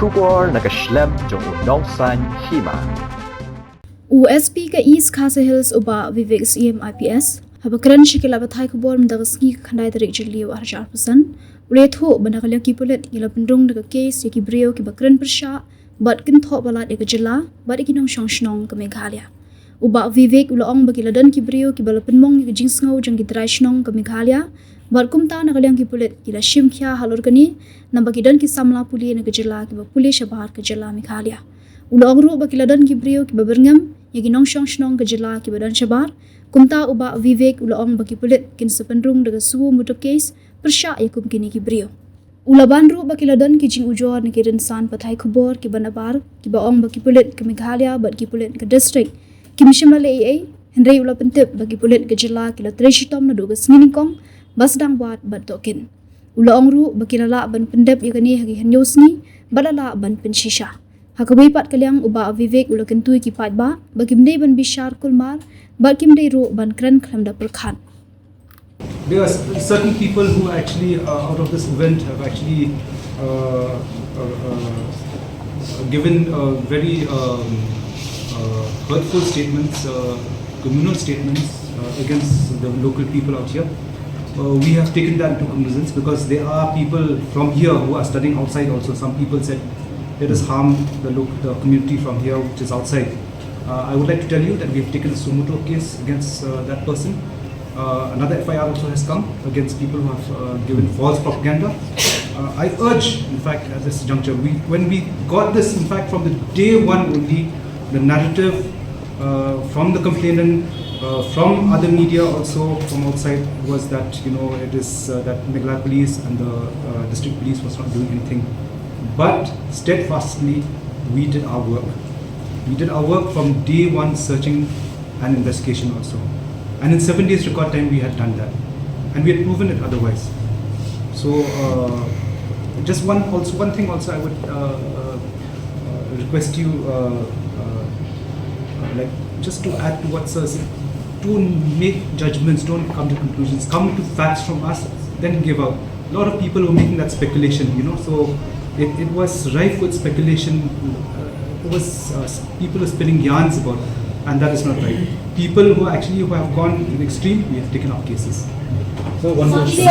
Shubor nakaslem jong Nongshong Hima. USP ka East Khasa Hills uba Vivek IPS habakran shikila bathai kubor mdagasngi khandai tarik jiliu arjar pesan uletho banakalia kipulet gila pendung daga case yaki brio ki bakran persha bat kin tho balat ega Jylla bat iki Nongshong Shnong ka Meghalaya uba Vivek ulaong bagila dan ki brio ki bala penmong ki jingsngau jang ki drai Shnong ka Meghalaya bat kumta nakaliang kipulet gila shimkhya halor kani nambagi dan ki samla puli na Jylla ki ba puli shabahar ka Jylla Meghalaya ulaong ru bakila dan ki brio ki ba Byrngem yagi Nongshong Shnong ka Jylla ki badan shabar kumta uba Vivek ulaong bagi pulit kin sependrung daga suwu Moto case persya yakum kini ki brio ulaban ru baki ladan ki jing ujor ni ki rinsan pathai khubor ki banabar ki baong bagi pulit ke Meghalaya bat ki pulit ke district ki mishimla le ai henry ula pentip bagi pulit ke Jylla ki la treshitom na duga sningkong basdang wat bat tokin ulaong ru baki lala ban pendep yakani hagi hanyosni balala ban penshisha Hakawi pat kaliang uba Vivek ula kentui ki pat ba bagimdei ban bishar kulmar bagimdei ro ban kran khlamda perkhan. There are certain people who actually out of this event have actually given very hurtful statements, communal statements against the local people out here. We have taken that into cognizance because there are people from here who are studying outside also. Some people said let us harm the community from here which is outside. I would like to tell you that we have taken a Moto case against that person. Another FIR also has come against people who have given false propaganda. I urge, in fact, at this juncture, when we got this, in fact, from the day one only, the narrative from the complainant, from other media also from outside was that it is that Meghalaya police and the district police was not doing anything. But steadfastly, we did our work. We did our work from day one, searching and investigation also. And in 7 days record time, we had done that. And we had proven it otherwise. So, just one thing also I would request you, like just to add to what Sir said, don't make judgments, don't come to conclusions, come to facts from us, then give out. A lot of people were making that speculation, so it was rife with speculation. It was people were spinning yarns about it, and that is not right. People who have gone to the extreme, we have taken up cases. So one question.